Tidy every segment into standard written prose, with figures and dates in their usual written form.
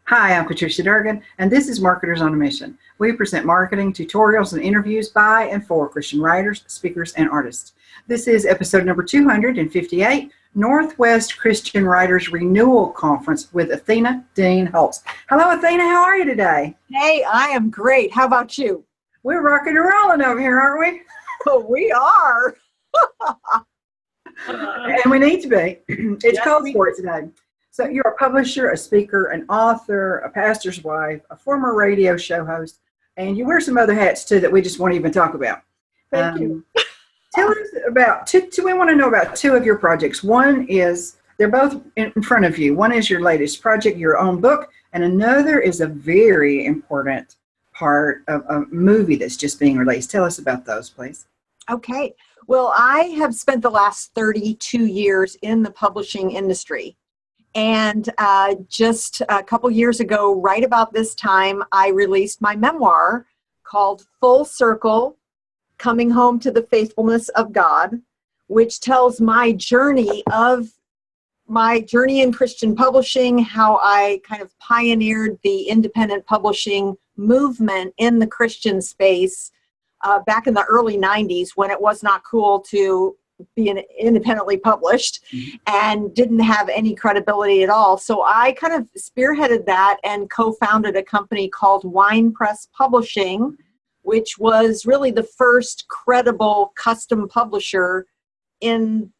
Hi, I'm Patricia Durgan, and this is Marketers on a Mission. We present marketing, tutorials, and interviews by and for Christian writers, speakers, and artists. This is episode number 258, Northwest Christian Writers Renewal Conference with Athena Dean Holtz. Hello, Athena. How are you today? Hey, I am great. How about you? We're rocking and rolling over here, aren't we? Oh, we are. And we need to be. It's called for it today. So you're a publisher, a speaker, an author, a pastor's wife, a former radio show host, and you wear some other hats too that we just won't even talk about. Thank you. Tell us about we want to know about two of your projects. One is, they're both in front of you. One is your latest project, your own book, and another is a very important part of a movie that's just being released. Tell us about those, please. Okay. Well, I have spent the last 32 years in the publishing industry. And just a couple years ago, right about this time, I released my memoir called Full Circle, Coming Home to the Faithfulness of God, which tells my journey in Christian publishing, how I kind of pioneered the independent publishing movement in the Christian space back in the early 90s when it was not cool to be independently published and didn't have any credibility at all. So I kind of spearheaded that and co-founded a company called Wine Press Publishing, which was really the first credible custom publisher in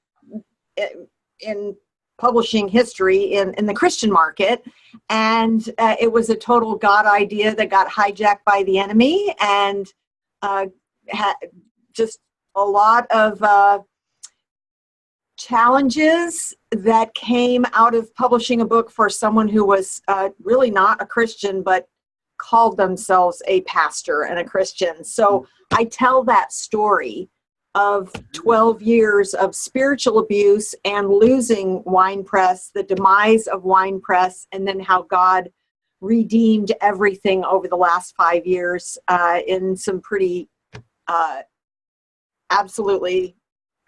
publishing history in the Christian market. And it was a total God idea that got hijacked by the enemy, and had just a lot of challenges that came out of publishing a book for someone who was really not a Christian, but called themselves a pastor and a Christian. So I tell that story of 12 years of spiritual abuse and losing Wine Press, the demise of Wine Press, and then how God redeemed everything over the last 5 years in some pretty absolutely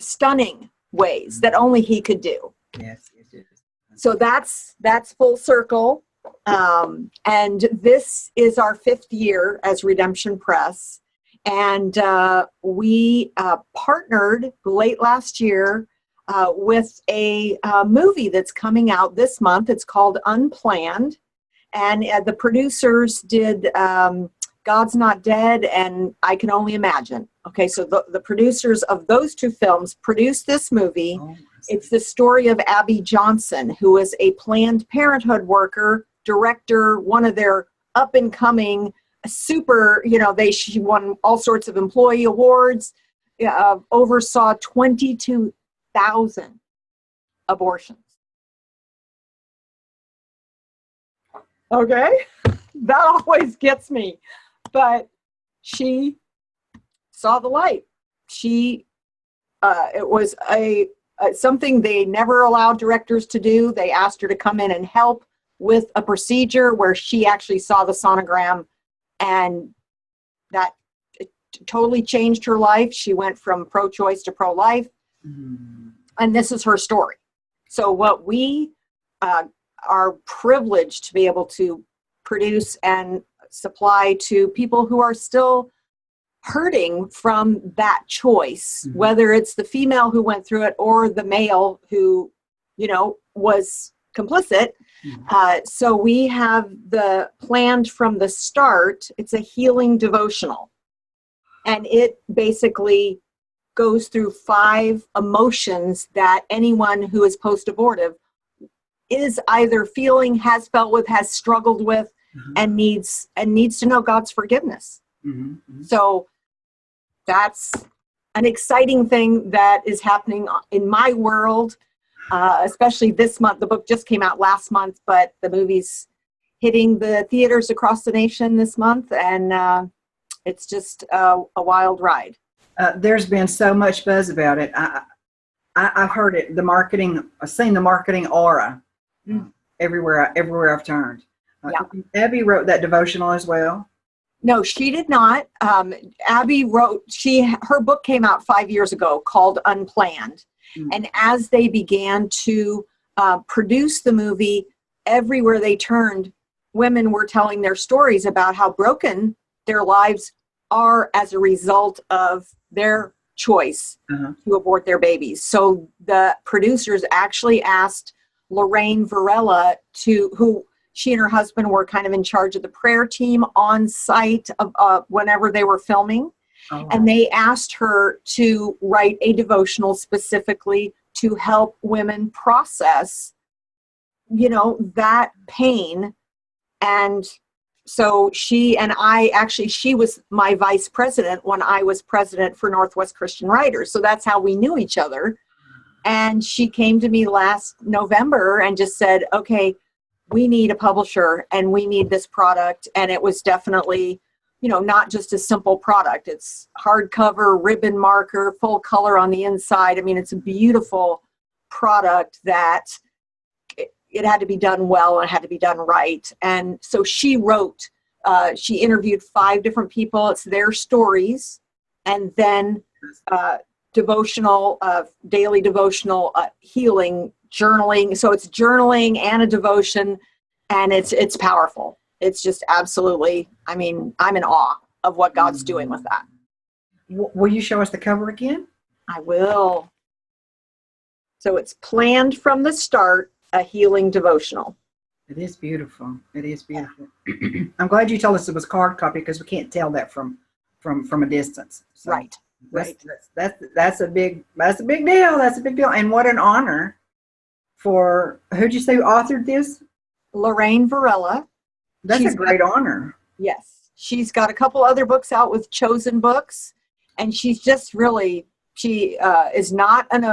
stunning ways that only he could do. Yes. So that's Full Circle. And this is our 5th year as Redemption Press. And we partnered late last year with a movie that's coming out this month. It's called Unplanned. And the producers did God's Not Dead and I Can Only Imagine. Okay, so the producers of those two films produced this movie. It's the story of Abby Johnson, who is a Planned Parenthood worker, director, one of their up-and-coming super, she won all sorts of employee awards, oversaw 22,000 abortions. Okay, that always gets me. But she saw the light. It was something they never allowed directors to do. They asked her to come in and help with a procedure where she actually saw the sonogram, and that totally changed her life. She went from pro-choice to pro-life, and this is her story. So what we are privileged to be able to produce and supply to people who are still hurting from that choice, whether it's the female who went through it or the male who, was complicit. So we have planned from the start. It's a healing devotional, and it basically goes through 5 emotions that anyone who is post-abortive is either feeling, has felt with, has struggled with, and needs to know God's forgiveness. So that's an exciting thing that is happening in my world, especially this month. The book just came out last month, but the movie's hitting the theaters across the nation this month, and it's just a wild ride. There's been so much buzz about it. I've heard it. The marketing. I've seen the marketing aura everywhere I've turned. Abby wrote that devotional as well. No, she did not. Abby wrote. Her book came out 5 years ago called Unplanned, and as they began to produce the movie, everywhere they turned women were telling their stories about how broken their lives are as a result of their choice to abort their babies. So the producers actually asked Lorraine Varela who she and her husband were kind of in charge of the prayer team on site whenever they were filming. Oh. And they asked her to write a devotional specifically to help women process, that pain. And so she was my vice president when I was president for Northwest Christian Writers. So that's how we knew each other. And she came to me last November and just said, okay, we need a publisher and we need this product. And it was definitely, not just a simple product. It's hardcover, ribbon marker, full color on the inside. I mean, it's a beautiful product that it had to be done well and it had to be done right. And so she wrote, she interviewed 5 different people. It's their stories. And then daily devotional healing, journaling. So it's journaling and a devotion, and it's powerful. It's just absolutely, I'm in awe of what God's doing with that. Will you show us the cover again? I will. So it's Planned from the Start, a healing devotional. It is beautiful. It is beautiful. Yeah. I'm glad you told us it was hard copy because we can't tell that from a distance. So right. That's a big deal. That's a big deal. And what an honor for, who'd you say authored this? Lorraine Varela. That's a great honor. Yes. She's got a couple other books out with Chosen Books, and she's just really, she is not an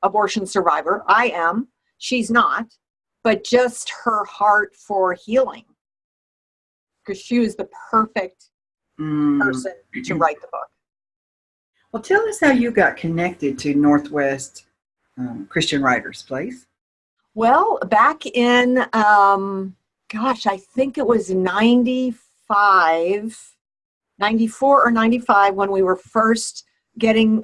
abortion survivor. I am. She's not. But just her heart for healing. Because she was the perfect person to write the book. Well, tell us how you got connected to Northwest Christian Writers, please. Well, back in, I think it was 94 or 95, when we were first getting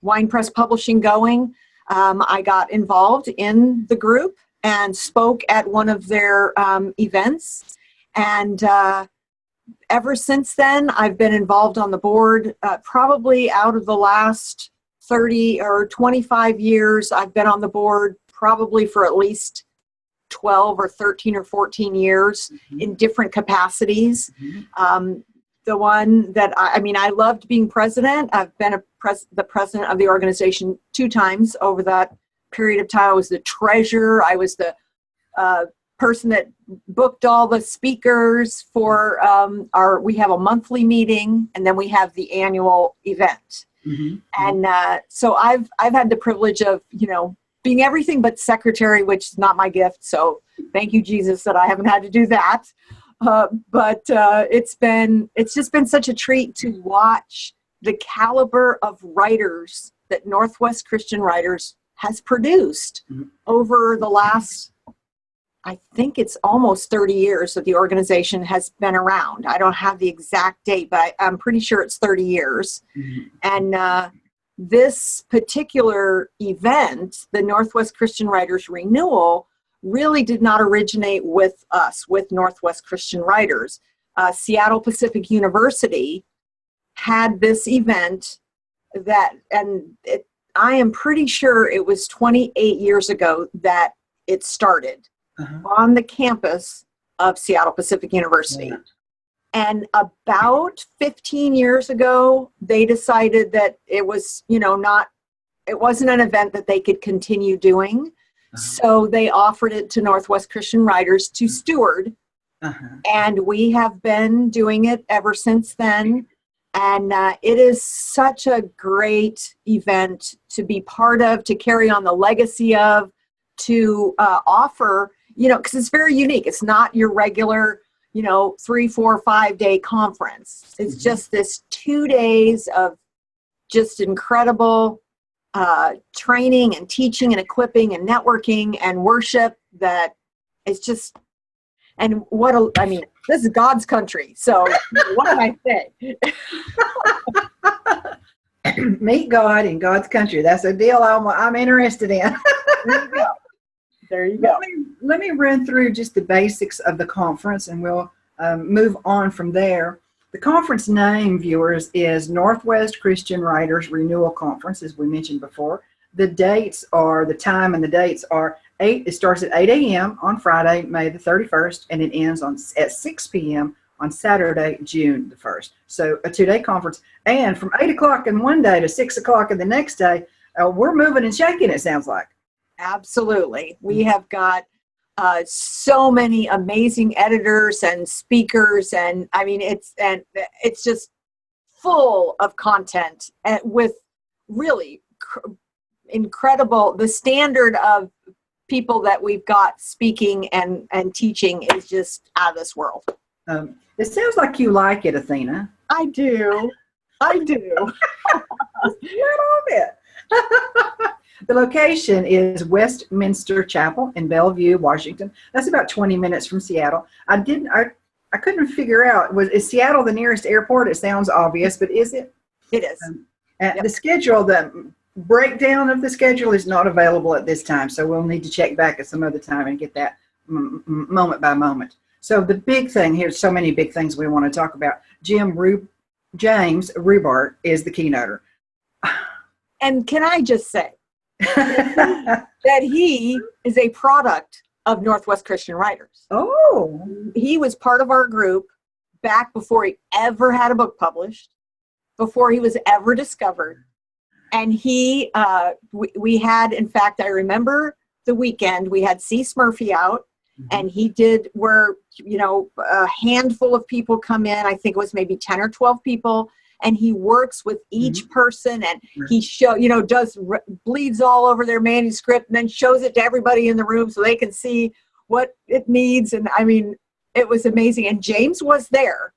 Wine Press Publishing going. I got involved in the group and spoke at one of their events. And ever since then, I've been involved on the board. Probably out of the last 30 or 25 years, I've been on the board probably for at least 12 or 13 or 14 years in different capacities. The one that, I loved being president. I've been the president of the organization 2 times over that period of time. I was the treasurer. I was the person that booked all the speakers for we have a monthly meeting, and then we have the annual event. And so I've had the privilege of, being everything but secretary, which is not my gift. So thank you, Jesus, that I haven't had to do that. But it's just been such a treat to watch the caliber of writers that Northwest Christian Writers has produced over the last, I think it's almost 30 years that the organization has been around. I don't have the exact date, but I'm pretty sure it's 30 years. And this particular event, the Northwest Christian Writers Renewal, really did not originate with us, with Northwest Christian Writers. Seattle Pacific University had this event I am pretty sure it was 28 years ago that it started on the campus of Seattle Pacific University. And about 15 years ago, they decided that it was, it wasn't an event that they could continue doing. So they offered it to Northwest Christian Writers to steward. And we have been doing it ever since then. And it is such a great event to be part of, to carry on the legacy of, to offer, because it's very unique. It's not your regular, 3, 4, 5 day conference. It's just this 2 days of just incredible training and teaching and equipping and networking and worship that is just, and this is God's country. So what can I say? Meet God in God's country. That's a deal I'm interested in. There you go. There you go. Let me run through just the basics of the conference, and we'll move on from there. The conference name, viewers, is Northwest Christian Writers Renewal Conference, as we mentioned before. The time and the dates are it starts at 8 a.m. on Friday, May the 31st, and it ends at 6 p.m. on Saturday, June the 1st. So a 2-day conference. And from 8 o'clock in one day to 6 o'clock in the next day, we're moving and shaking, it sounds like. Absolutely. We have got so many amazing editors and speakers, and I mean, it's just full of content and with really incredible. The standard of people that we've got speaking and teaching is just out of this world. It sounds like you like it, Athena. I do. Little bit. The location is Westminster Chapel in Bellevue, Washington. That's about 20 minutes from Seattle. I couldn't figure out, is Seattle the nearest airport? It sounds obvious, but is it? It is. Yep. The breakdown of the schedule is not available at this time, so we'll need to check back at some other time and get that moment by moment. So the big thing here, so many big things we want to talk about. James Rubart is the keynoter. And can I just say that he is a product of Northwest Christian Writers. Oh. He was part of our group back before he ever had a book published, before he was ever discovered. And we had, in fact, I remember the weekend, we had C. Smurfy out, and he did where, a handful of people come in. I think it was maybe 10 or 12 people. And he works with each person, and he bleeds all over their manuscript and then shows it to everybody in the room so they can see what it needs. And I mean, it was amazing. And James was there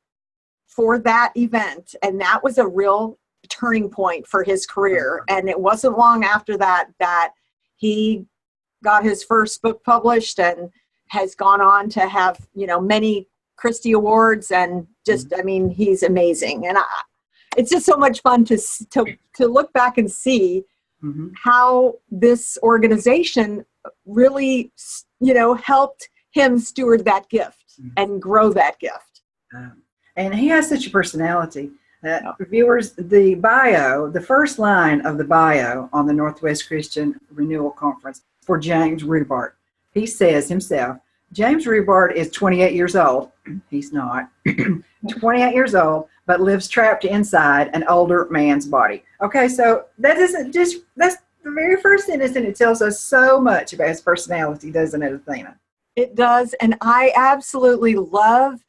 for that event. And that was a real turning point for his career. And it wasn't long after that he got his first book published and has gone on to have, many Christie Awards, and just, I mean, he's amazing. And it's just so much fun to look back and see how this organization really, helped him steward that gift and grow that gift. And he has such a personality. Viewers, the first line of the bio on the Northwest Christian Renewal Conference for James Rubart, he says himself, James Rubart is 28 years old. He's not. 28 years old, but lives trapped inside an older man's body. Okay, so that's the very first sentence, and it tells us so much about his personality, doesn't it, Athena? It does, and I absolutely love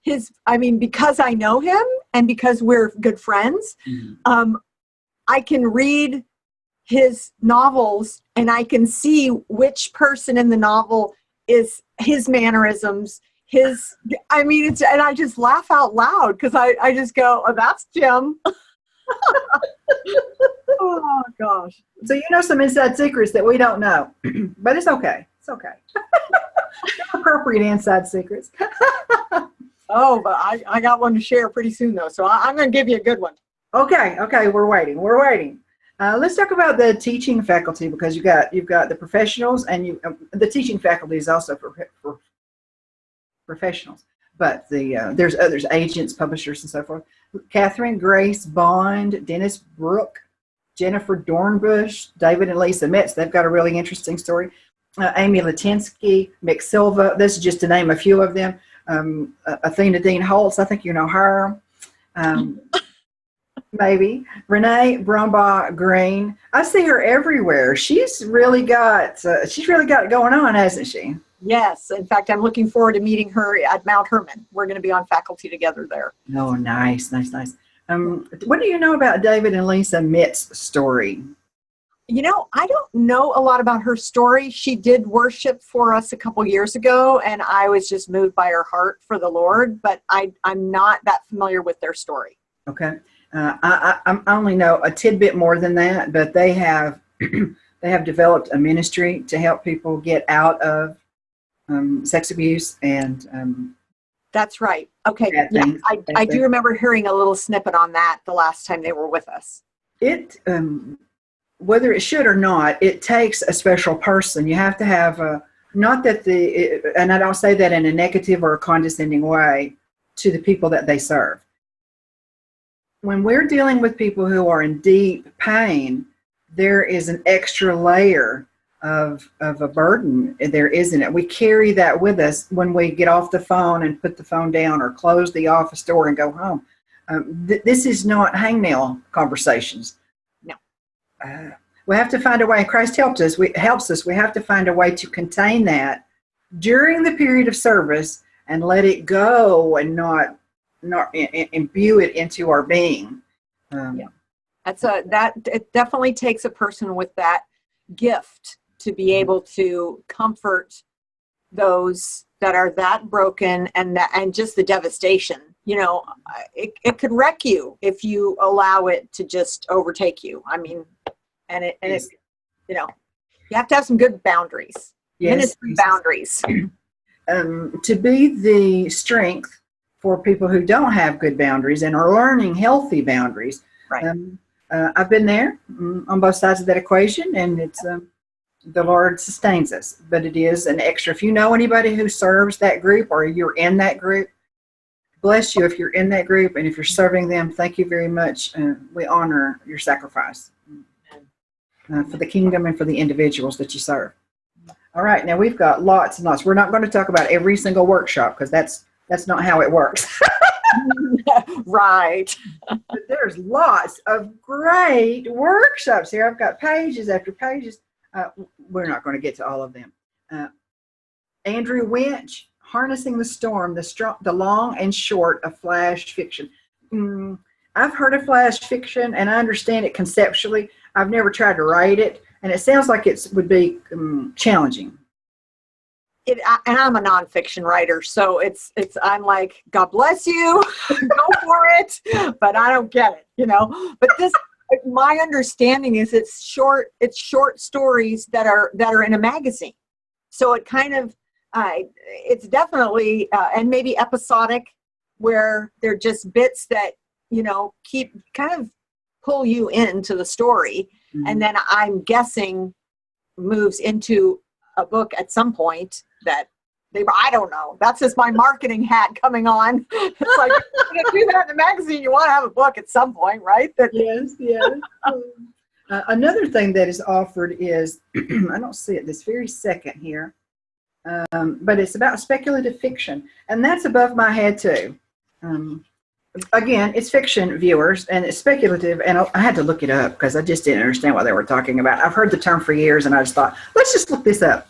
because I know him and because we're good friends, I can read his novels and I can see which person in the novel is his mannerisms, and I just laugh out loud because I just go, oh, that's Jim. Oh gosh. So some inside secrets that we don't know, but it's okay. It's okay. Appropriate inside secrets. Oh, but I got one to share pretty soon though, so I'm going to give you a good one. Okay, we're waiting. Let's talk about the teaching faculty, because you've got the professionals, and the teaching faculty is also for professionals, but there's others, agents, publishers, and so forth. Catherine Grace Bond, Dennis Brooke, Jennifer Dornbush, David and Lisa Metz. They've got a really interesting story. Amy Latinsky, Mick Silva. This is just to name a few of them. Athena Dean Holtz, I think you know her. Maybe. Renee Brumbaugh Green. I see her everywhere. She's really got it going on, hasn't she? Yes. In fact, I'm looking forward to meeting her at Mount Hermon. We're going to be on faculty together there. Oh, nice. What do you know about David and Lisa Mitt's story? I don't know a lot about her story. She did worship for us a couple years ago, and I was just moved by her heart for the Lord, but I'm not that familiar with their story. Okay. I only know a tidbit more than that, but they have developed a ministry to help people get out of sex abuse and that's right. Okay. Yeah, I do remember hearing a little snippet on that the last time they were with us. whether it should or not, it takes a special person. You have to have a, not that and I don't say that in a negative or a condescending way to the people that they serve. When we're dealing with people who are in deep pain, there is an extra layer of a burden there, isn't it? We carry that with us when we get off the phone and put the phone down or close the office door and go home. This is not hangnail conversations. No. We have to find a way, and Christ helps us. We have to find a way to contain that during the period of service and let it go and not imbue it into our being. Yeah. It definitely takes a person with that gift to be able to comfort those that are that broken and just the devastation. You know, it could wreck you if you allow it to just overtake you. I mean, it's, you know, you have to have some good boundaries. Yes. Ministry boundaries. To be the strength for people who don't have good boundaries and are learning healthy boundaries. Right. I've been there on both sides of that equation, and it's the Lord sustains us. But it is an extra. If you know anybody who serves that group or you're in that group, bless you if you're in that group, and if you're serving them, thank you very much. We honor your sacrifice for the kingdom and for the individuals that you serve. All right, now we've got lots and lots. We're not going to talk about every single workshop because that's not how it works. Right. But there's lots of great workshops here. I've got pages after pages. We're not going to get to all of them. Andrew Winch, Harnessing the Storm, the long and short of flash fiction. I've heard of flash fiction and I understand it conceptually. I've never tried to write it, and it sounds like it would be challenging. And I'm a nonfiction writer, so I'm like, God bless you, go for it, but I don't get it, you know. But my understanding is it's short stories that are in a magazine, so it kind of it's definitely and maybe episodic, where they're just bits that, you know, keep kind of pull you into the story, and then I'm guessing moves into a book at some point that I don't know. That's just my marketing hat coming on. It's like, if you're going to do that in the magazine, you want to have a book at some point, right? Yes. Another thing that is offered is, I don't see it this very second here, but it's about speculative fiction. And that's above my head too. Again, it's fiction, viewers, and it's speculative. And I had to look it up because I just didn't understand what they were talking about. I've heard the term for years, and I just thought, let's just look this up.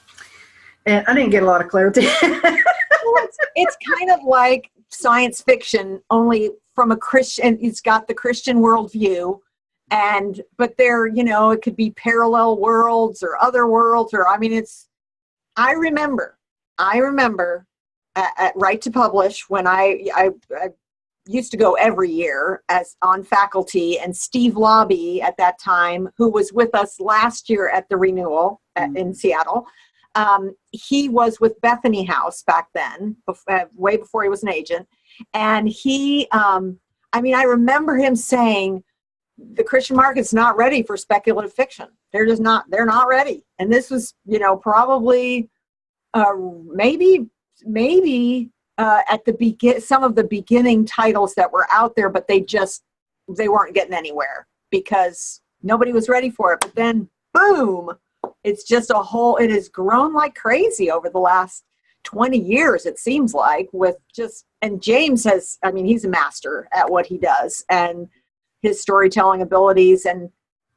And I didn't get a lot of clarity. Well, it's kind of like science fiction, only from a Christian. It's got the Christian worldview, but there, you know, it could be parallel worlds or other worlds, or I mean, I remember at Right to Publish when I used to go every year as on faculty, and Steve Lobby at that time, who was with us last year at the Renewal in Seattle. He was with Bethany House back then, way before he was an agent. And he, I remember him saying, the Christian market's not ready for speculative fiction. They're not ready. And this was, you know, probably, maybe at the some of the beginning titles that were out there, but they weren't getting anywhere because nobody was ready for it. But then, boom. It's just it has grown like crazy over the last 20 years, it seems like, and James he's a master at what he does, and his storytelling abilities and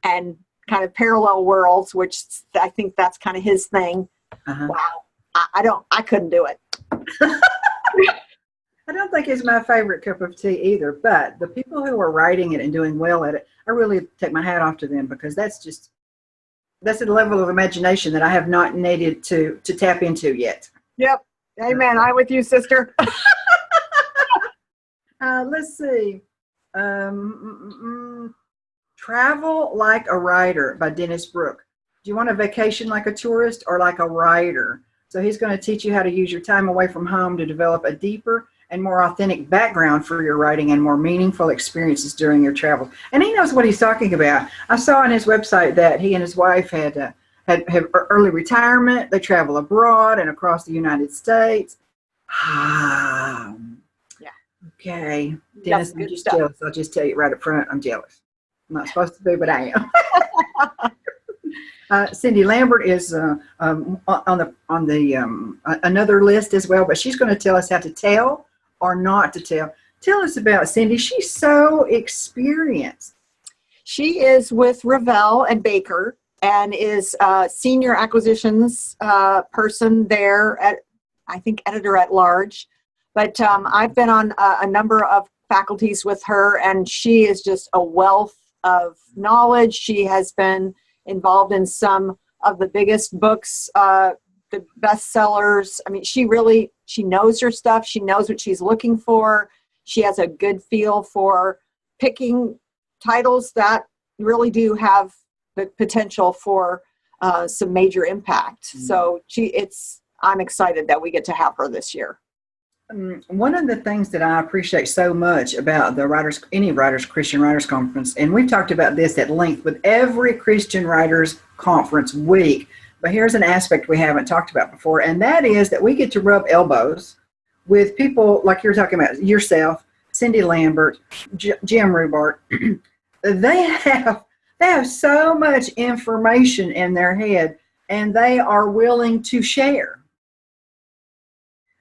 kind of parallel worlds, which I think that's kind of his thing. Uh-huh. Wow. I couldn't do it. I don't think it's my favorite cup of tea either, but the people who are writing it and doing well at it, I really take my hat off to them, because that's a level of imagination that I have not needed to tap into yet. Yep. Amen. I'm with you, sister. Let's see. Travel Like a Writer by Dennis Brooke. Do you want a vacation like a tourist or like a writer? So he's going to teach you how to use your time away from home to develop a deeper and more authentic background for your writing and more meaningful experiences during your travels. And he knows what he's talking about. I saw on his website that he and his wife had early retirement. They travel abroad and across the United States. Yeah. Okay. Dennis, I'm just jealous. I'll just tell you right up front, I'm jealous. I'm not supposed to be, but I am. Cindy Lambert is on the another list as well, but she's going to tell us how to tell or not to tell. Tell us about Cindy. She's so experienced. She is with Renewal and Baker and is a senior acquisitions person there at, I think, editor at large. But I've been on a number of faculties with her, and she is just a wealth of knowledge. She has been involved in some of the biggest books, the bestsellers. I mean, she knows her stuff. She knows what she's looking for. She has a good feel for picking titles that really do have the potential for some major impact. Mm-hmm. So I'm excited that we get to have her this year. One of the things that I appreciate so much about the Christian Writers Conference, and we've talked about this at length with every Christian Writers Conference week, but here's an aspect we haven't talked about before, and that is that we get to rub elbows with people like you're talking about, yourself, Cindy Lambert, Jim Rubart. They have so much information in their head, and they are willing to share.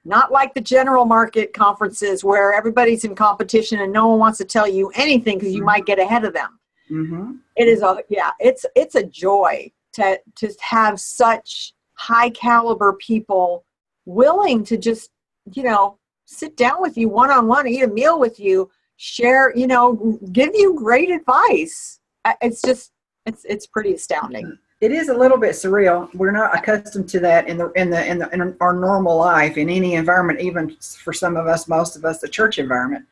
Not like the general market conferences where everybody's in competition and no one wants to tell you anything because you might get ahead of them. Mm-hmm. It's a joy to have such high caliber people willing to just, sit down with you one-on-one, eat a meal with you, share, give you great advice. It's pretty astounding. It is a little bit surreal. We're not accustomed to that in our normal life, in any environment, even for some of us, most of us, the church environment.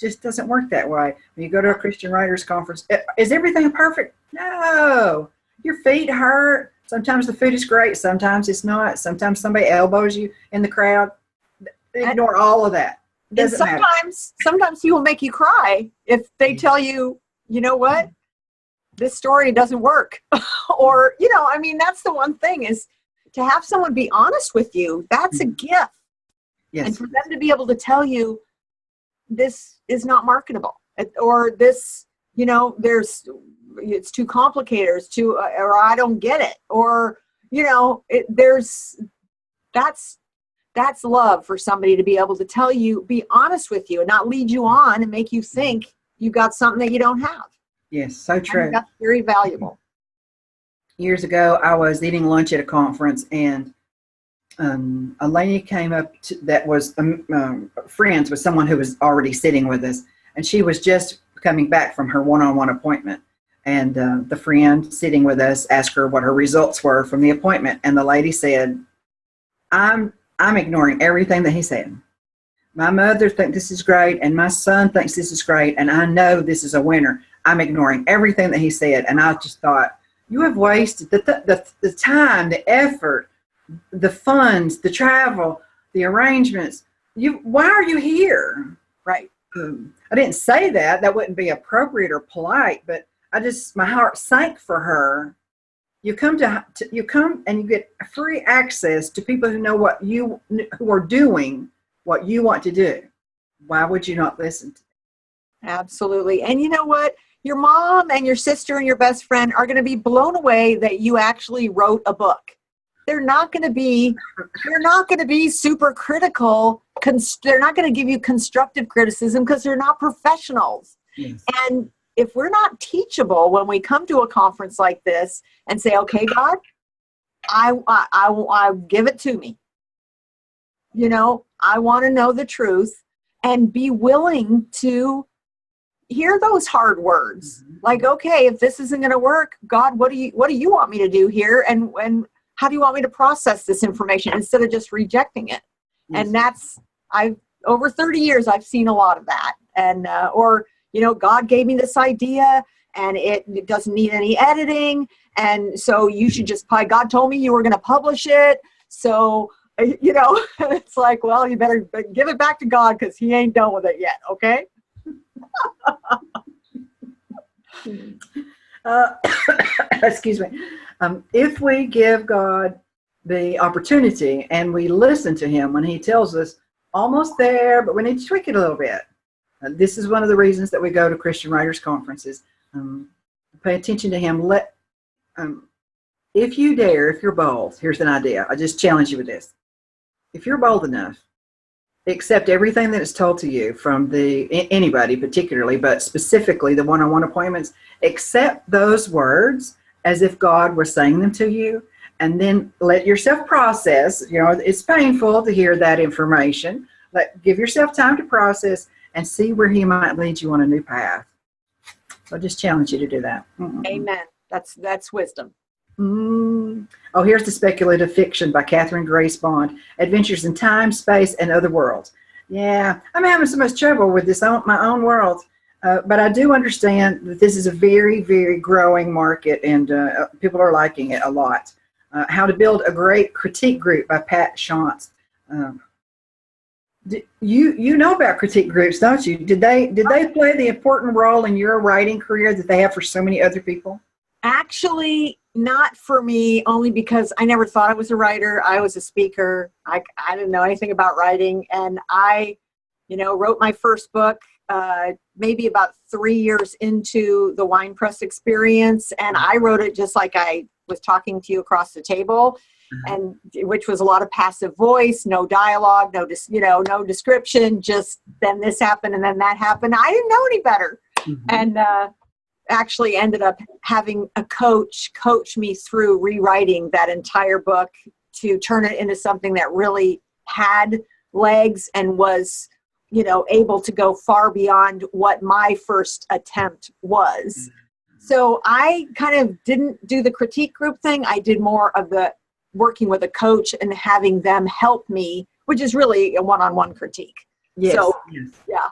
Just doesn't work that way. When you go to a Christian Writers Conference, is everything perfect? No. Your feet hurt. Sometimes the food is great. Sometimes it's not. Sometimes somebody elbows you in the crowd. Ignore all of that. Sometimes he will make you cry if they tell you, you know what? This story doesn't work. Or, that's the one thing is to have someone be honest with you. That's a gift. Yes. And for them to be able to tell you this is not marketable, or this, it's too complicated, or I don't get it, or, that's love for somebody to be able to tell you, be honest with you and not lead you on and make you think you got something that you don't have. Yes, so true. That's very valuable. Years ago, I was eating lunch at a conference, and a lady came up that was friends with someone who was already sitting with us, and she was just coming back from her one-on-one appointment. And the friend sitting with us asked her what her results were from the appointment, and the lady said, I'm ignoring everything that he said. My mother thinks this is great, and my son thinks this is great, and I know this is a winner. I'm ignoring everything that he said. And I just thought, you have wasted the time, the effort, the funds, the travel, the arrangements. Why are you here? Right. I didn't say that. That wouldn't be appropriate or polite, but my heart sank for her. You come and you get free access to people who know who are doing what you want to do. Why would you not listen to them? Absolutely. And you know what? Your mom and your sister and your best friend are going to be blown away that you actually wrote a book. They're not going to be super critical. They're not going to give you constructive criticism because they're not professionals. Yes. And if we're not teachable when we come to a conference like this and say, okay, God, I give it to me. I want to know the truth and be willing to hear those hard words. Mm-hmm. Like, okay, if this isn't going to work, God, what do you want me to do here? And how do you want me to process this information instead of just rejecting it? Yes. And over 30 years, I've seen a lot of that. And, God gave me this idea and it doesn't need any editing. And so you should God told me you were going to publish it. So You know, it's like, well, you better give it back to God because he ain't done with it yet. Okay. Excuse me. If we give God the opportunity and we listen to him when he tells us almost there, but we need to tweak it a little bit. This is one of the reasons that we go to Christian Writers Conferences. Pay attention to him. If you dare, if you're bold, here's an idea. I just challenge you with this. If you're bold enough, accept everything that is told to you from anybody particularly, but specifically the one-on-one appointments, accept those words as if God was saying them to you, and then let yourself process. You know, it's painful to hear that information. Give yourself time to process and see where he might lead you on a new path. So I just challenge you to do that. Amen. That's wisdom. Oh, here's The Speculative Fiction by Catherine Grace Bond. Adventures in Time, Space, and Other Worlds. Yeah, I'm having so much trouble with my own world. But I do understand that this is a very, very growing market, and people are liking it a lot. How to Build a Great Critique Group by Pat Shantz. You know about critique groups, don't you? Did they play the important role in your writing career that they have for so many other people? Actually, not for me, only because I never thought I was a writer. I was a speaker. I didn't know anything about writing. And I, wrote my first book maybe about 3 years into the wine press experience. And I wrote it just like I was talking to you across the table, and which was a lot of passive voice, no dialogue, no description, just then this happened and then that happened. I didn't know any better. And actually ended up having a coach me through rewriting that entire book to turn it into something that really had legs and was, able to go far beyond what my first attempt was. So I kind of didn't do the critique group thing. I did more of the working with a coach and having them help me, which is really a one-on-one critique. Yes. So, yes. Yeah.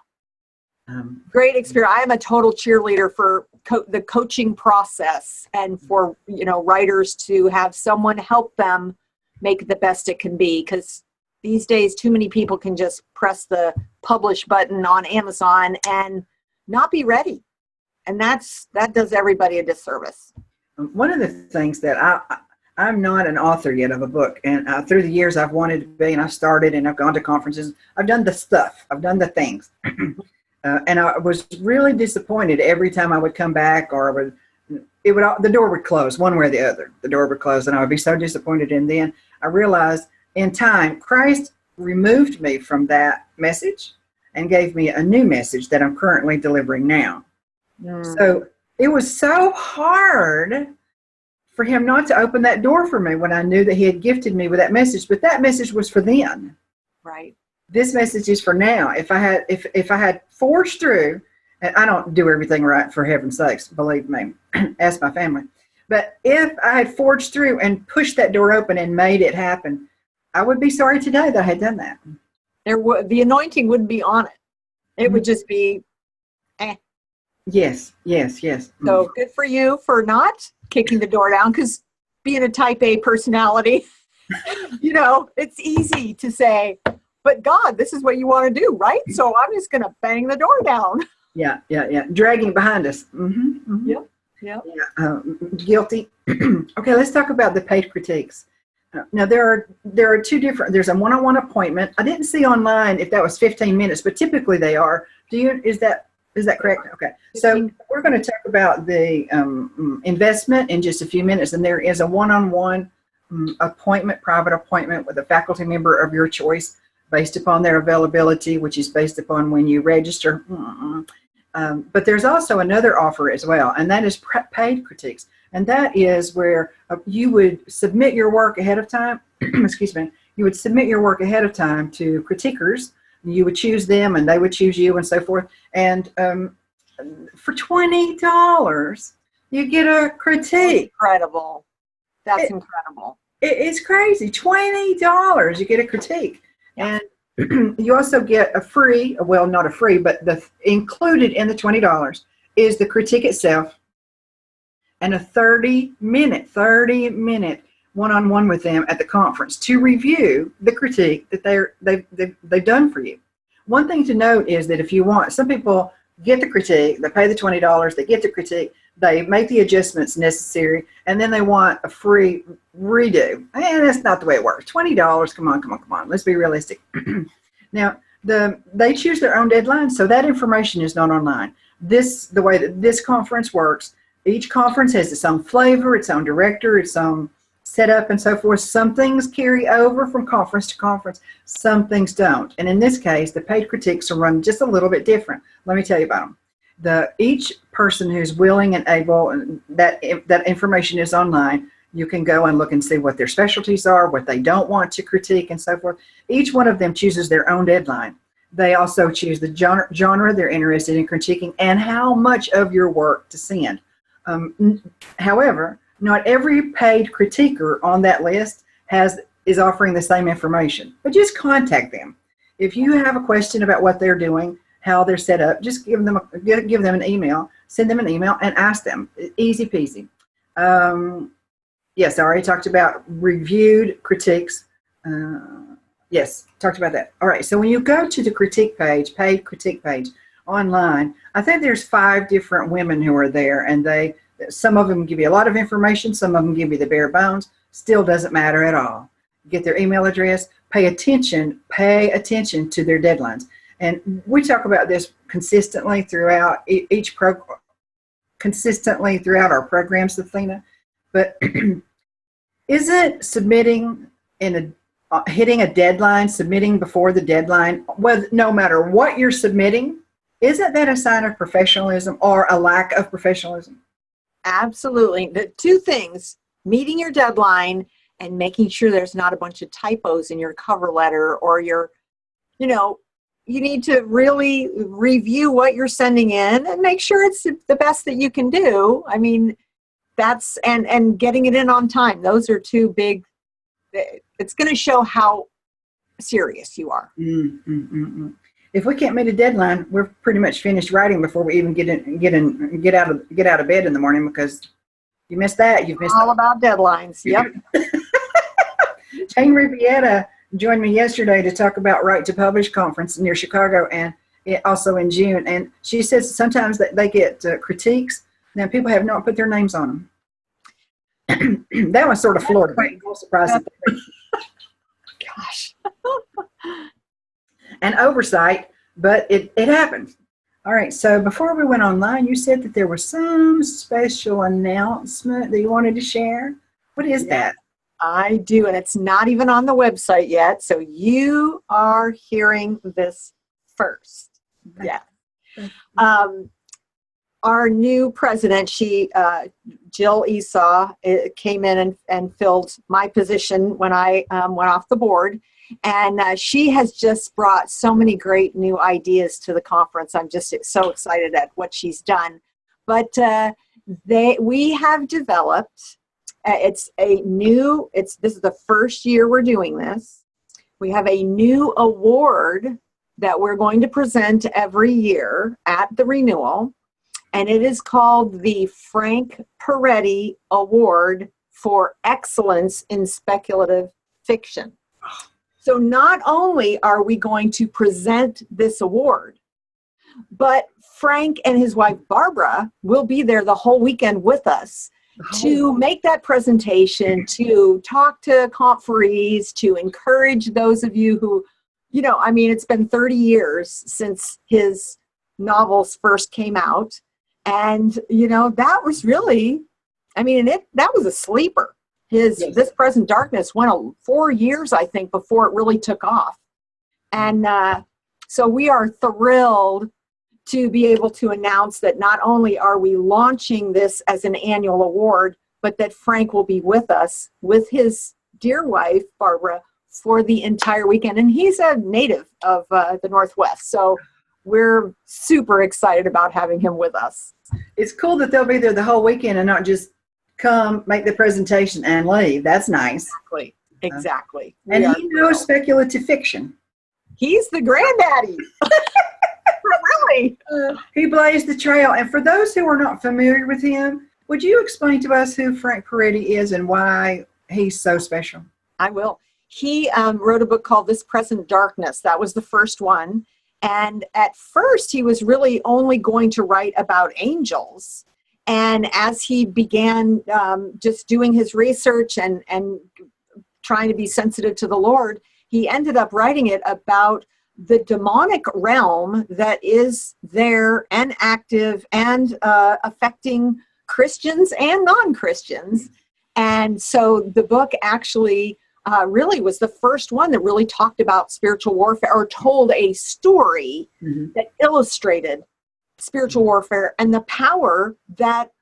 Great experience. I am a total cheerleader for the coaching process, and for writers to have someone help them make it the best it can be, because these days too many people can just press the publish button on Amazon and not be ready, and that does everybody a disservice. One of the things that I'm not an author yet of a book, and through the years I've wanted to be, and I've started and I've gone to conferences. I've done the stuff. I've done the things. And I was really disappointed every time I would come back, or the door would close one way or the other. The door would close, and I would be so disappointed. And then I realized in time, Christ removed me from that message and gave me a new message that I'm currently delivering now. So it was so hard for him not to open that door for me when I knew that he had gifted me with that message. But that message was for then. Right. This message is for now. If I had forged through, and I don't do everything right, for heaven's sakes, believe me, ask my family. But if I had forged through and pushed that door open and made it happen, I would be sorry today that I had done that. The anointing wouldn't be on it. It would just be, Yes. So good for you for not kicking the door down, because being a type A personality, it's easy to say, but God, this is what you want to do, right? So I'm just going to bang the door down. Yeah. Dragging behind us. Yep. Guilty. Okay, let's talk about the paid critiques. Now there are two different. There's a one-on-one appointment. I didn't see online if that was 15 minutes, but typically they are. Is that correct? Okay. So we're going to talk about the investment in just a few minutes, and there is a one-on-one appointment, private appointment with a faculty member of your choice, based upon their availability, which is based upon when you register. But there's also another offer as well, and that is paid critiques. And that is where you would submit your work ahead of time. Excuse me. You would submit your work ahead of time to critiquers. You would choose them, and they would choose you, and so forth. And for $20, you get a critique. Incredible. That's incredible. It's crazy. $20, you get a critique. And you also get a free, well, not a free, but included in the $20 is the critique itself, and a 30-minute one-on-one with them at the conference to review the critique that they've done for you. One thing to note is that if you want, some people get the critique, they pay the $20, they get the critique, they make the adjustments necessary, and then they want a free redo. And that's not the way it works. $20, come on. Let's be realistic. Now, they choose their own deadline, so that information is not online. The way that this conference works, each conference has its own flavor, its own director, its own setup, and so forth. Some things carry over from conference to conference, some things don't. And in this case, the paid critiques are run just a little bit different. Let me tell you about them. Each person who's willing and able, and that information is online. You can go and look and see what their specialties are, what they don't want to critique, and so forth. Each one of them chooses their own deadline. They also choose the genre they're interested in critiquing and how much of your work to send. However, not every paid critiquer on that list is offering the same information, but just contact them. If you have a question about what they're doing, how they're set up, just give them an email, send them an email, and ask them. Easy peasy. Yes, I already talked about reviewed critiques. Yes, talked about that. All right, so when you go to the critique page, paid critique page online, I think there's 5 different women who are there, and some of them give you a lot of information, some of them give you the bare bones. Still doesn't matter at all. Get their email address, pay attention to their deadlines. And we talk about this consistently throughout consistently throughout our programs, Athena. But isn't submitting hitting a deadline, submitting before the deadline, no matter what you're submitting, isn't that a sign of professionalism or a lack of professionalism? Absolutely. The 2 things, meeting your deadline and making sure there's not a bunch of typos in your cover letter, or you need to really review what you're sending in and make sure it's the best that you can do. I mean, and getting it in on time. Those are 2 big, it's going to show how serious you are. If we can't meet a deadline, we're pretty much finished writing before we even get out of bed in the morning, because you missed that. You've missed all about deadlines. Yep. Jane Riviera joined me yesterday to talk about Right to Publish conference near Chicago, and also in June. And she says sometimes that they get critiques. Now people have not put their names on them. That was sort of floored me. No surprise. Gosh. And oversight, but it happened. All right, so before we went online, you said that there was some special announcement that you wanted to share. What is that? I do, and it's not even on the website yet, so you are hearing this first. Yeah. Our new president, Jill Esau, came in and filled my position when I went off the board. And she has just brought so many great new ideas to the conference. I'm just so excited at what she's done. But we have developed, this is the first year we're doing this. We have a new award that we're going to present every year at the Renewal. And it is called the Frank Peretti Award for Excellence in Speculative Fiction. So not only are we going to present this award, but Frank and his wife Barbara will be there the whole weekend with us to make that presentation, to talk to conferees, to encourage those of you who, it's been 30 years since his novels first came out. And, that was really, that was a sleeper. This Present Darkness went 4 years, I think, before it really took off. And so we are thrilled to be able to announce that not only are we launching this as an annual award, but that Frank will be with us with his dear wife, Barbara, for the entire weekend. And he's a native of the Northwest. So we're super excited about having him with us. It's cool that they'll be there the whole weekend and not just come, make the presentation, and leave. That's nice. Exactly. And he knows speculative fiction. He's the granddaddy. Really. He blazed the trail. And for those who are not familiar with him, would you explain to us who Frank Peretti is and why He's so special. I will. He wrote a book called This Present Darkness. That was the first one. And at first, he was really only going to write about angels. And as he began just doing his research and trying to be sensitive to the Lord, he ended up writing it about the demonic realm that is there and active and affecting Christians and non-Christians. And so the book actually really was the first one that really talked about spiritual warfare, or told a story that illustrated spiritual warfare and the power that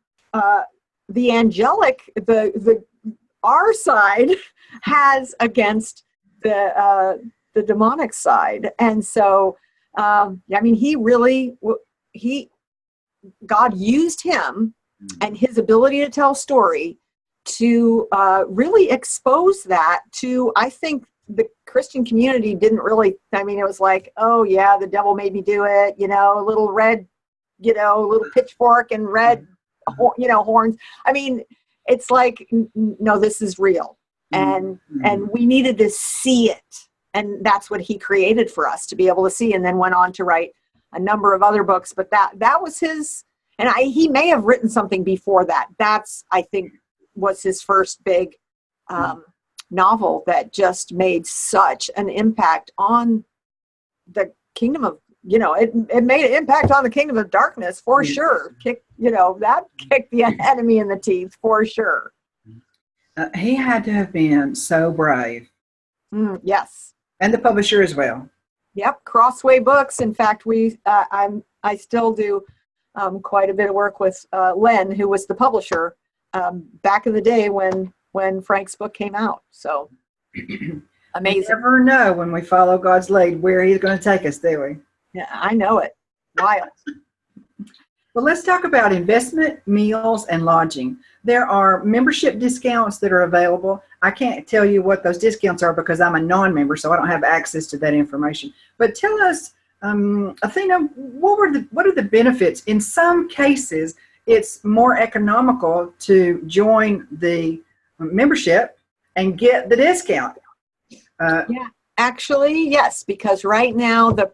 the angelic, our side, has against the demonic side. And so, I mean, God used him and his ability to tell story to really expose that to, I think, the Christian community didn't really, I mean, it was like, oh yeah, the devil made me do it, a little red, little pitchfork and red, horns. I mean, it's like, no, this is real. And we needed to see it. And that's what he created for us to be able to see, and then went on to write a number of other books. But that was his, and he may have written something before that. That's, I think, was his first big novel that just made such an impact on the kingdom of, it made an impact on the kingdom of darkness for sure. That kicked the enemy in the teeth for sure. He had to have been so brave. Yes. And the publisher as well. Yep. Crossway Books. In fact, I still do quite a bit of work with Len, who was the publisher back in the day when Frank's book came out. So amazing. We never know when we follow God's lead where he's going to take us, do we? Yeah, I know it. Wild. Well, let's talk about investment, meals, and lodging. There are membership discounts that are available. I can't tell you what those discounts are because I'm a non-member, so I don't have access to that information. But tell us, Athena, what are the benefits? In some cases, it's more economical to join the membership and get the discount. Yeah, actually, yes, because right now the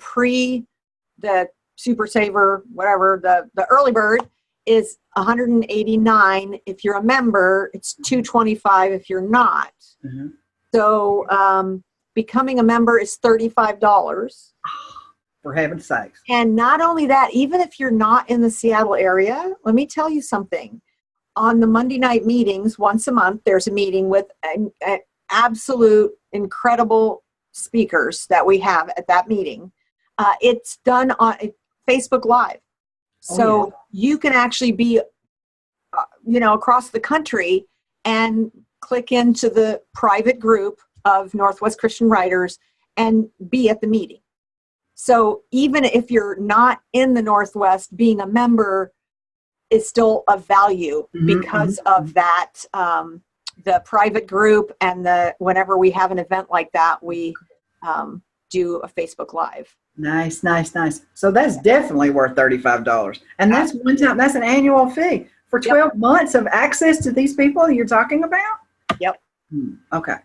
Super Saver, whatever, the early bird is $189 if you're a member. It's $225 if you're not. So becoming a member is $35. For heaven's sakes. And not only that, even if you're not in the Seattle area, let me tell you something. On the Monday night meetings, once a month, there's a meeting with an absolute incredible speakers that we have at that meeting. It's done on Facebook Live. So you can actually be, across the country and click into the private group of Northwest Christian Writers and be at the meeting. So even if you're not in the Northwest, being a member is still of value because of that, the private group, and whenever we have an event like that, we do a Facebook Live. Nice. So that's definitely worth $35. And that's one time, that's an annual fee for 12 months of access to these people you're talking about? Yep. Okay.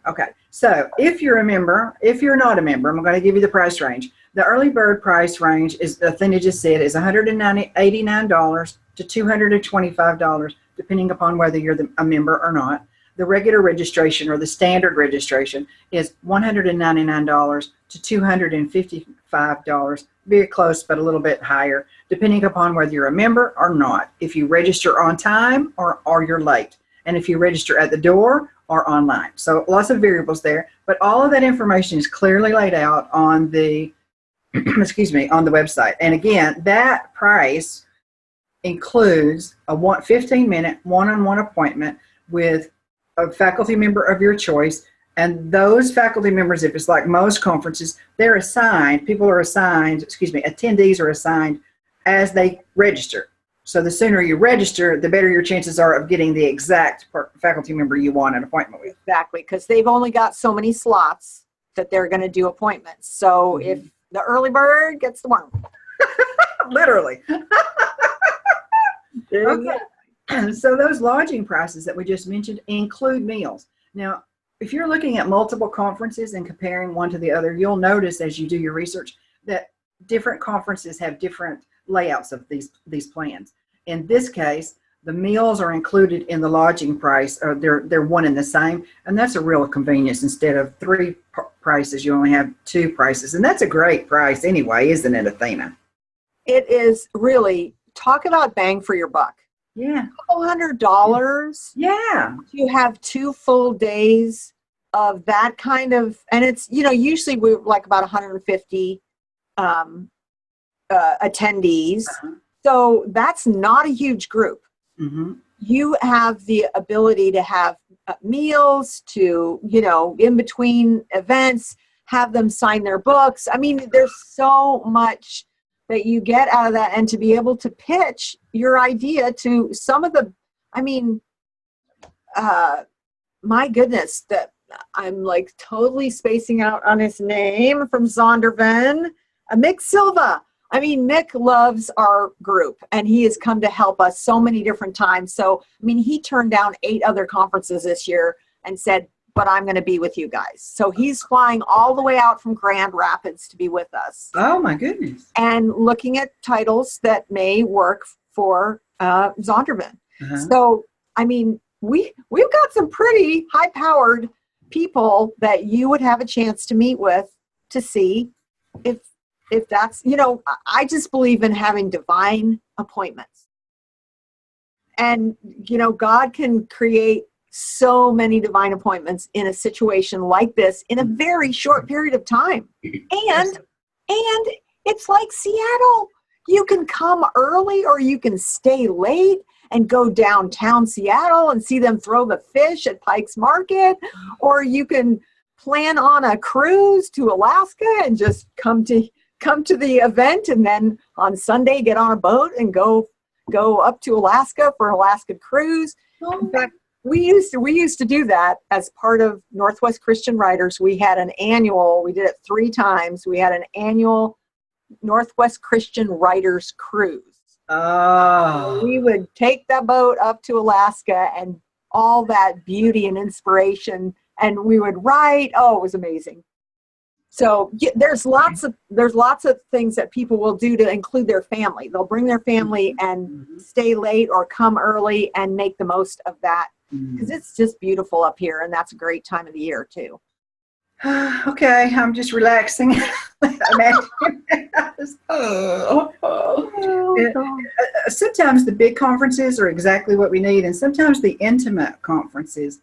So if you're a member, if you're not a member, I'm going to give you the price range. The early bird price range, is Athena just said, is $189 to $225, depending upon whether you're a member or not. The regular registration, or the standard registration, is $199 to $255. Very close, but a little bit higher, depending upon whether you're a member or not. If you register on time or you're late, and if you register at the door or online. So lots of variables there, but all of that information is clearly laid out on the on the website. And again, that price includes a 15-minute one-on-one appointment with a faculty member of your choice. And those faculty members, if it's like most conferences, attendees are assigned as they register. So the sooner you register, the better your chances are of getting the exact faculty member you want an appointment with. Exactly, because they've only got so many slots that they're going to do appointments. So if the early bird gets the one. Literally. Okay. So those lodging prices that we just mentioned include meals. Now, if you're looking at multiple conferences and comparing one to the other, you'll notice as you do your research that different conferences have different layouts of these plans. In this case, the meals are included in the lodging price, or they're one and the same, and that's a real convenience. Instead of three prices, you only have two prices, and that's a great price anyway, isn't it, Athena? It is really, talk about bang for your buck. Yeah. $200. Yeah. You have 2 full days of that kind of, and it's, usually we're like about 150 attendees. So that's not a huge group. Mm-hmm. You have the ability to have meals, to, in between events, have them sign their books. I mean, there's so much that you get out of that, and to be able to pitch your idea to some of the, my goodness, that I'm like totally spacing out on his name from Zondervan, Mick Silva. I mean, Mick loves our group, and he has come to help us so many different times. So, he turned down 8 other conferences this year and said, but I'm going to be with you guys. So he's flying all the way out from Grand Rapids to be with us. Oh, my goodness. And looking at titles that may work for Zondervan. So, we've got some pretty high-powered people that you would have a chance to meet with to see if that's, I just believe in having divine appointments. And, God can create so many divine appointments in a situation like this in a very short period of time. And it's like Seattle. You can come early or you can stay late and go downtown Seattle and see them throw the fish at Pike's Market, or you can plan on a cruise to Alaska and just come to the event, and then on Sunday get on a boat and go up to Alaska for Alaska cruise. In fact, we used to do that as part of Northwest Christian Writers. We did it 3 times. We had an annual Northwest Christian Writers cruise. Oh. So we would take that boat up to Alaska and all that beauty and inspiration, and we would write. Oh, it was amazing. So there's lots of things that people will do to include their family. They'll bring their family and stay late or come early and make the most of that, because it's just beautiful up here, and that's a great time of the year too. Okay, I'm just relaxing. Sometimes the big conferences are exactly what we need, and sometimes the intimate conferences,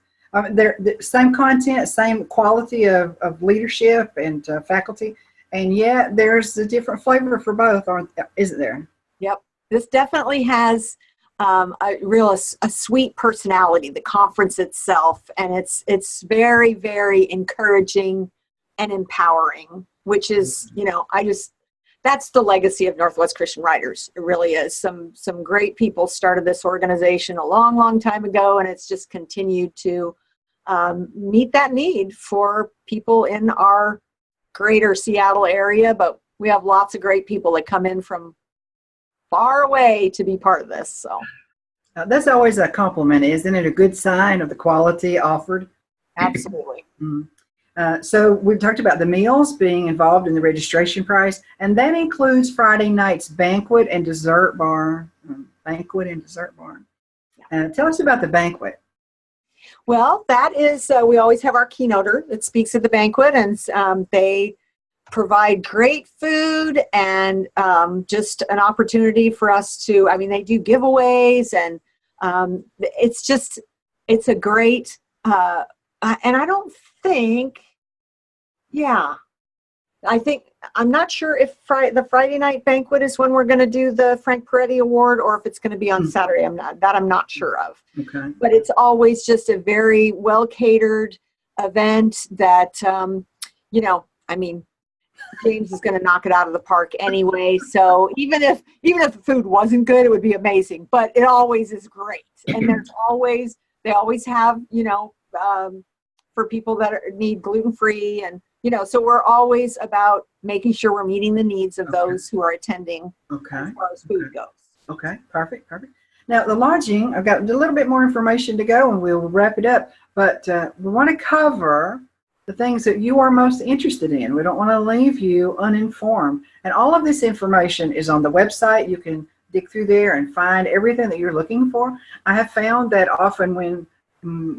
they're the same content, same quality of leadership and faculty, and yet there's a different flavor for both, isn't there? Yep, this definitely has a sweet personality, the conference itself, and it's very, very encouraging and empowering, which is, that's the legacy of Northwest Christian Writers. It really is. Some great people started this organization a long, long time ago, and it's just continued to meet that need for people in our greater Seattle area, but we have lots of great people that come in from far away to be part of this. So that's always a compliment, isn't it? A good sign of the quality offered. Absolutely. So we've talked about the meals being involved in the registration price, and that includes Friday night's banquet and dessert bar. Tell us about the banquet. Well, that is, we always have our keynoter that speaks at the banquet, and they provide great food and just an opportunity for us to, they do giveaways, and it's a great, and I don't think, I'm not sure if the Friday night banquet is when we're going to do the Frank Peretti Award, or if it's going to be on Saturday. I'm not sure of. Okay. But it's always just a very well catered event that, James is going to knock it out of the park anyway. So even if the food wasn't good, it would be amazing. But it always is great, and they always have for people that need gluten-free, and so we're always about making sure we're meeting the needs of those who are attending as far as food goes. Okay, perfect. Now, the lodging, I've got a little bit more information to go, and we'll wrap it up. but we want to cover the things that you are most interested in. We don't want to leave you uninformed. And all of this information is on the website. You can dig through there and find everything that you're looking for. I have found that often when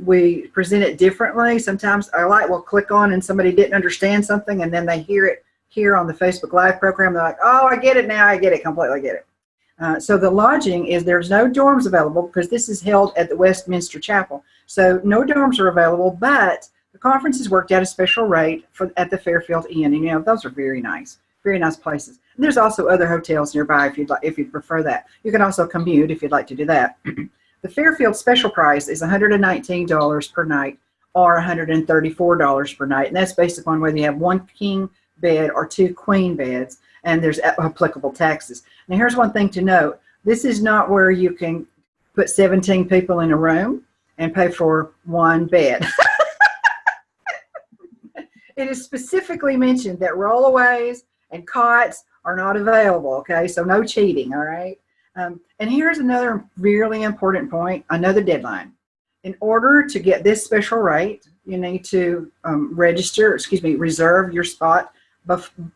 we present it differently, sometimes a light will click on and somebody didn't understand something, and then they hear it here on the Facebook Live program. They're like, oh, I get it now. I get it, completely get it. So the lodging is, there's no dorms available because this is held at the Westminster Chapel. So no dorms are available, but the conference has worked out a special rate at the Fairfield Inn. And, you know, those are very nice places. And there's also other hotels nearby if you'd prefer that. You can also commute if you'd like to do that. The Fairfield special price is $119 per night or $134 per night. And that's based upon whether you have one king bed or two queen beds, and there's applicable taxes. Now, here's one thing to note. This is not where you can put 17 people in a room and pay for one bed. It is specifically mentioned that rollaways and cots are not available, okay? So no cheating, all right? And here's another really important point, another deadline. In order to get this special rate, you need to reserve your spot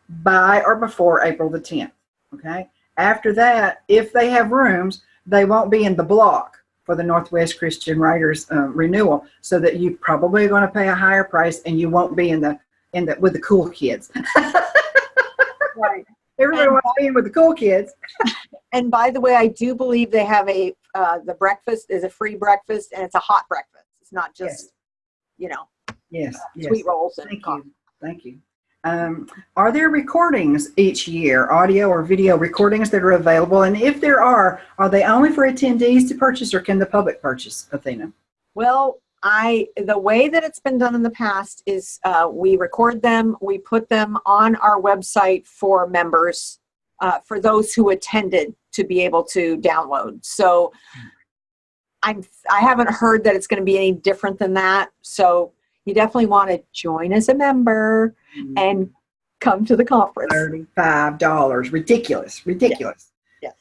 by or before April the 10th, okay? After that, if they have rooms, they won't be in the block for the Northwest Christian Writers Renewal, so that you probably are going to pay a higher price, and you won't be with the cool kids. Right. Everybody wants to be in with the cool kids. And by the way, I do believe they have the breakfast is a free breakfast, and it's a hot breakfast. It's not just, yes. sweet rolls and coffee. Thank you. Are there recordings each year, audio or video recordings that are available? And if there are they only for attendees to purchase, or can the public purchase, Athena? Well, the way that it's been done in the past is we record them, we put them on our website for members, for those who attended to be able to download. So I haven't heard that it's going to be any different than that. So you definitely want to join as a member and come to the conference. $35. Ridiculous. Yes.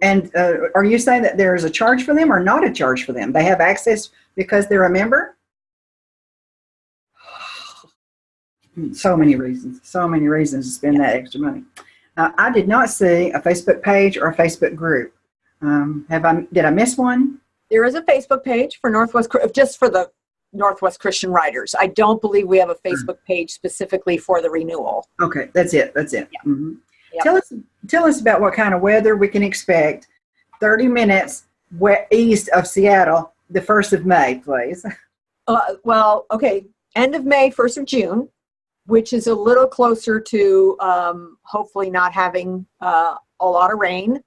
And are you saying that there is a charge for them or not a charge for them? They have access because they're a member? So many reasons to spend that extra money. I did not see a Facebook page or a Facebook group. Did I miss one? There is a Facebook page for just for the Northwest Christian Writers. I don't believe we have a Facebook page specifically for the renewal. Okay, that's it. Yeah. Mm-hmm. Yep. Tell us about what kind of weather we can expect 30 minutes east of Seattle, the 1st of May, please. Well, okay, end of May, 1st of June, which is a little closer to hopefully not having a lot of rain.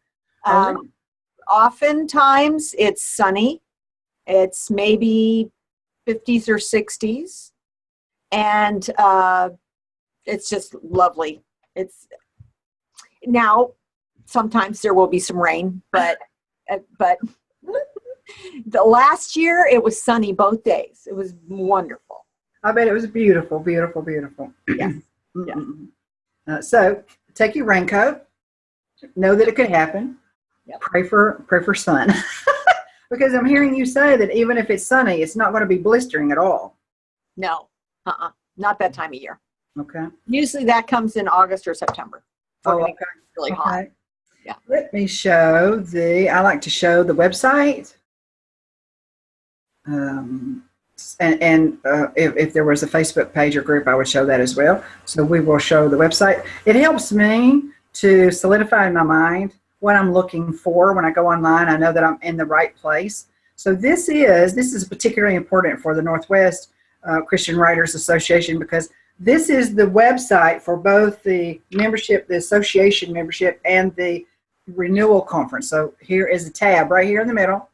Oftentimes it's sunny. It's maybe 50s or 60s, and it's just lovely. Now, sometimes there will be some rain, but the last year it was sunny both days. It was wonderful. I bet it was beautiful. Yeah. So take your raincoat. Know that it could happen. Yep. Pray for sun. Because I'm hearing you say that even if it's sunny, it's not going to be blistering at all. No, not that time of year. Okay. Usually that comes in August or September. Okay. Really hot. Yeah. Let me show I like to show the website. If there was a Facebook page or group, I would show that as well. So we will show the website. It helps me to solidify in my mind what I'm looking for when I go online. I know that I'm in the right place. So this is particularly important for the Northwest Christian Writers Association, because this is the website for both the membership, the association membership, and the renewal conference. So here is a tab right here in the middle.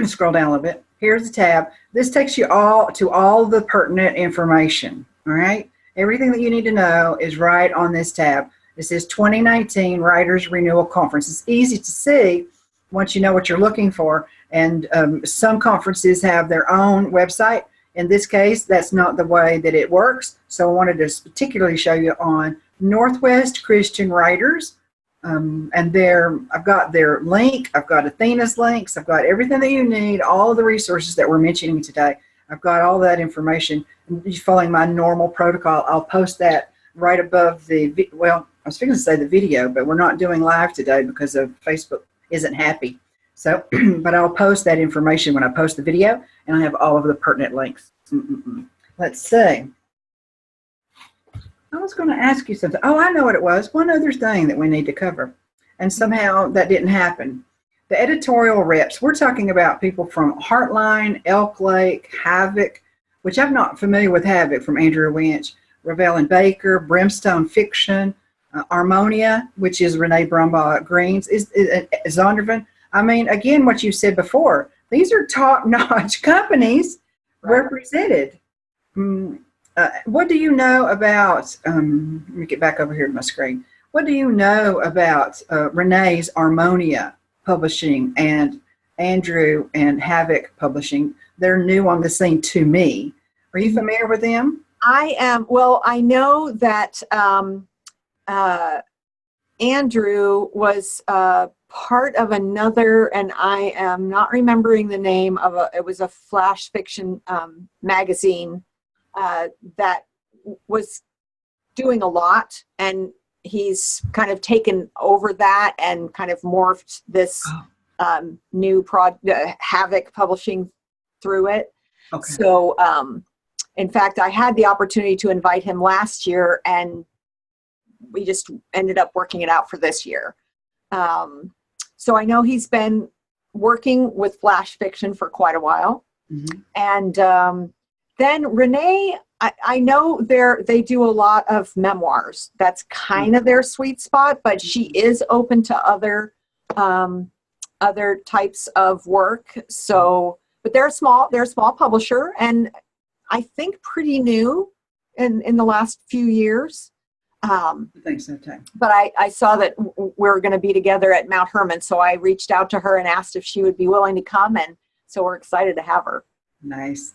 Scroll down a little bit. Here's the tab. This takes you to all the pertinent information. All right. Everything that you need to know is right on this tab. This is 2019 Writers Renewal Conference. It's easy to see once you know what you're looking for. And some conferences have their own website. In this case, that's not the way that it works. So I wanted to particularly show you on Northwest Christian Writers And I've got their link, I've got Athena's links, I've got everything that you need, all of the resources that we're mentioning today. I've got all that information. And following my normal protocol, I'll post that right above well, I was going to say the video, but we're not doing live today because of Facebook isn't happy. So, but I'll post that information when I post the video, and I have all of the pertinent links. Let's see. I was going to ask you something. Oh, I know what it was. One other thing that we need to cover, and somehow that didn't happen. The editorial reps, we're talking about people from Heartline, Elk Lake, Havoc, which I'm not familiar with Havoc, from Andrew Winch, Ravel and Baker, Brimstone Fiction, Harmonia, which is Renee Brumbaugh Greens, is Zondervan. I mean, again, what you said before, these are top-notch companies represented. What do you know about, let me get back over here to my screen. What do you know about Renee's Harmonia Publishing and Andrew and Havoc Publishing? They're new on the scene to me. Are you familiar with them? I am. Well, I know that Andrew was part of another, and I am not remembering the name of it was a flash fiction magazine that was doing a lot, and he's kind of taken over that and kind of morphed this new Havoc Publishing through it. Okay. So, in fact, I had the opportunity to invite him last year, and we just ended up working it out for this year. So I know he's been working with flash fiction for quite a while. Mm-hmm. And then Renee, I know they do a lot of memoirs. That's kind of their sweet spot, but she is open to other types of work. So, but they're a small publisher, and I think pretty new in the last few years. I think so too. But I saw that we were going to be together at Mount Hermon, so I reached out to her and asked if she would be willing to come, and so we're excited to have her. Nice.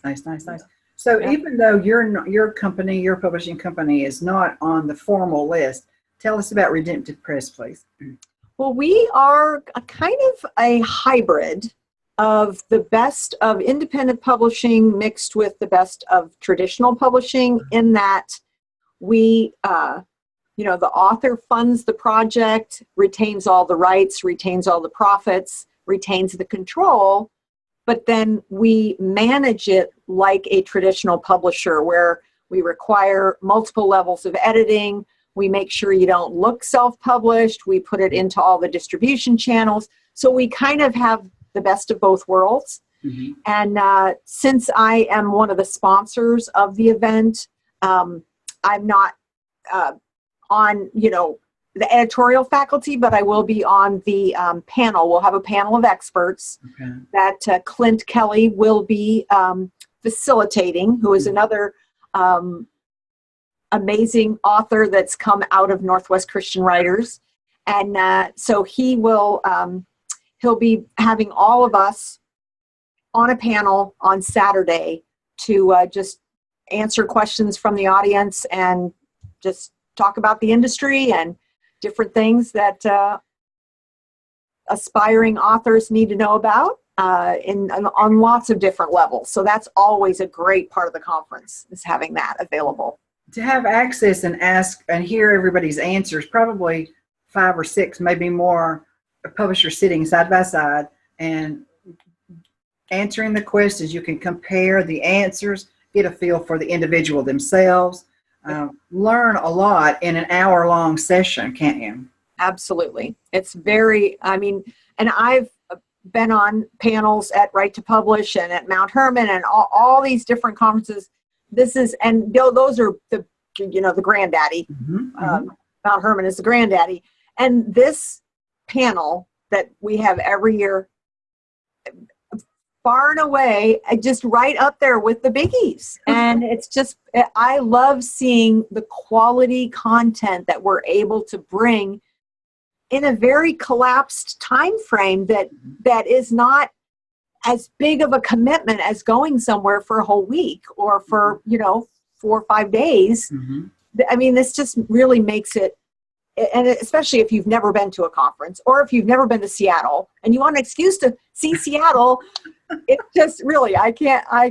So even though your company, your publishing company, is not on the formal list, tell us about Redemptive Press, please. Well, we are a kind of a hybrid of the best of independent publishing mixed with the best of traditional publishing, in that we, the author funds the project, retains all the rights, retains all the profits, retains the control, but then we manage it like a traditional publisher, where we require multiple levels of editing. We make sure you don't look self-published. We put it into all the distribution channels. So we kind of have the best of both worlds. Mm-hmm. And since I am one of the sponsors of the event, I'm not on, the editorial faculty, but I will be on the panel. We'll have a panel of experts that Clint Kelly will be facilitating, who is another amazing author that's come out of Northwest Christian Writers. And so he'll be having all of us on a panel on Saturday to just answer questions from the audience and just talk about the industry and different things that aspiring authors need to know about on lots of different levels. So that's always a great part of the conference, is having that available. To have access and ask and hear everybody's answers, probably 5 or 6, maybe more, publishers sitting side by side and answering the questions. You can compare the answers, get a feel for the individual themselves, learn a lot in an hour-long session, can't you? Absolutely. It's very, and I've been on panels at Right to Publish and at Mount Hermon and all these different conferences. Those are the granddaddy. Mm-hmm. Mount Hermon is the granddaddy. And this panel that we have every year, far and away, just right up there with the biggies. And it's just, I love seeing the quality content that we're able to bring in a very collapsed time frame that is not as big of a commitment as going somewhere for a whole week or for 4 or 5 days. Mm-hmm. This just really makes it and especially if you've never been to a conference or if you've never been to Seattle and you want an excuse to see Seattle, it just really, I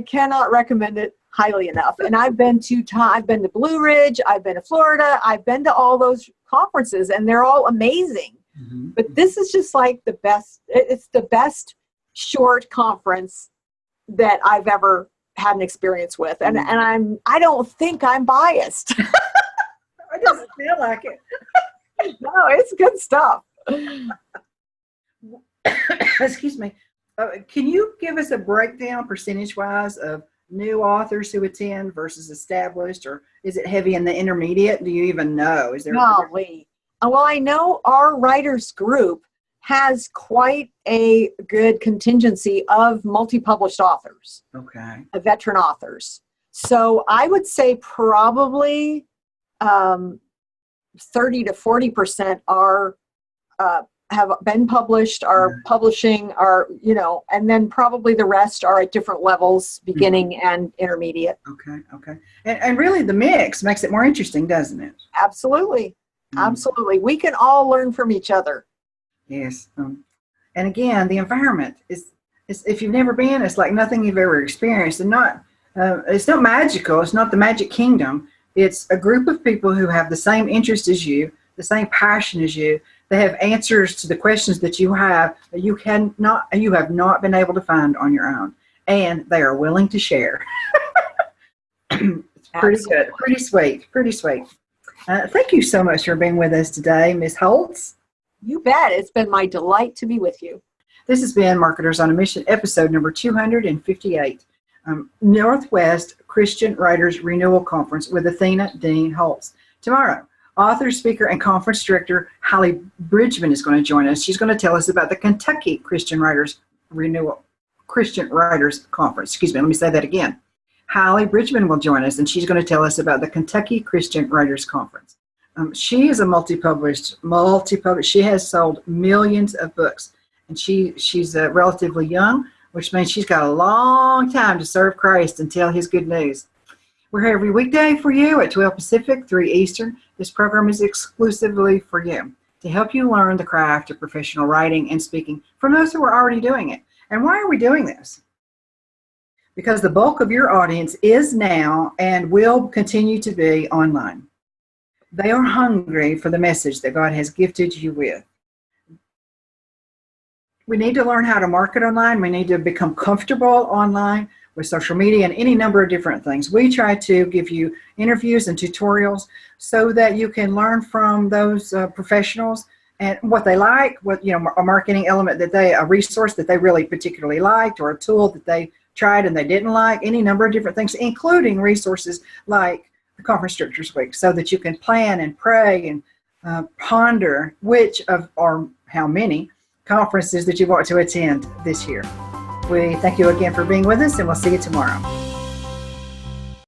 cannot recommend it highly enough. And I've been to Blue Ridge, I've been to Florida, I've been to all those conferences, and they're all amazing. Mm-hmm. But this is just like the best. It's the best short conference that I've ever had an experience with, and I don't think I'm biased. It doesn't feel like it. No, it's good stuff. Excuse me. Can you give us a breakdown percentage-wise of new authors who attend versus established, or is it heavy in the intermediate? Do you even know? Is there? Golly. Well, I know our writers group has quite a good contingency of multi-published authors. Okay. Veteran authors. So I would say probably 30 to 40% are have been published, are publishing, are, and then probably the rest are at different levels, beginning and intermediate. Okay. And really the mix makes it more interesting, doesn't it? Absolutely. Absolutely. We can all learn from each other. Yes. And again, the environment is if you've never been, it's like nothing you've ever experienced, and it's not magical. It's not the magic kingdom. It's a group of people who have the same interest as you, the same passion as you. They have answers to the questions that you have that you have not been able to find on your own, and they are willing to share. It's pretty good, pretty sweet. Thank you so much for being with us today, Ms. Holtz. You bet. It's been my delight to be with you. This has been Marketers on a Mission, episode number 258, Northwest Christian Writers Renewal Conference with Athena Dean Holtz. Tomorrow, author, speaker, and conference director Holly Bridgman is going to join us. She's going to tell us about the Kentucky Christian Writers Conference. Excuse me, let me say that again. Holly Bridgman will join us, and she's going to tell us about the Kentucky Christian Writers Conference. She is a multi-published. She has sold millions of books, and she's relatively young, which means she's got a long time to serve Christ and tell his good news. We're here every weekday for you at 12 Pacific, 3 Eastern. This program is exclusively for you to help you learn the craft of professional writing and speaking from those who are already doing it. And why are we doing this? Because the bulk of your audience is now and will continue to be online. They are hungry for the message that God has gifted you with. We need to learn how to market online. We need to become comfortable online with social media and any number of different things. We try to give you interviews and tutorials so that you can learn from those professionals and what they like, a marketing element a resource that they really particularly liked, or a tool that they tried and they didn't like, any number of different things, including resources like the Conference Structures Week, so that you can plan and pray and ponder which of or how many conferences that you want to attend this year. We thank you again for being with us, and we'll see you tomorrow.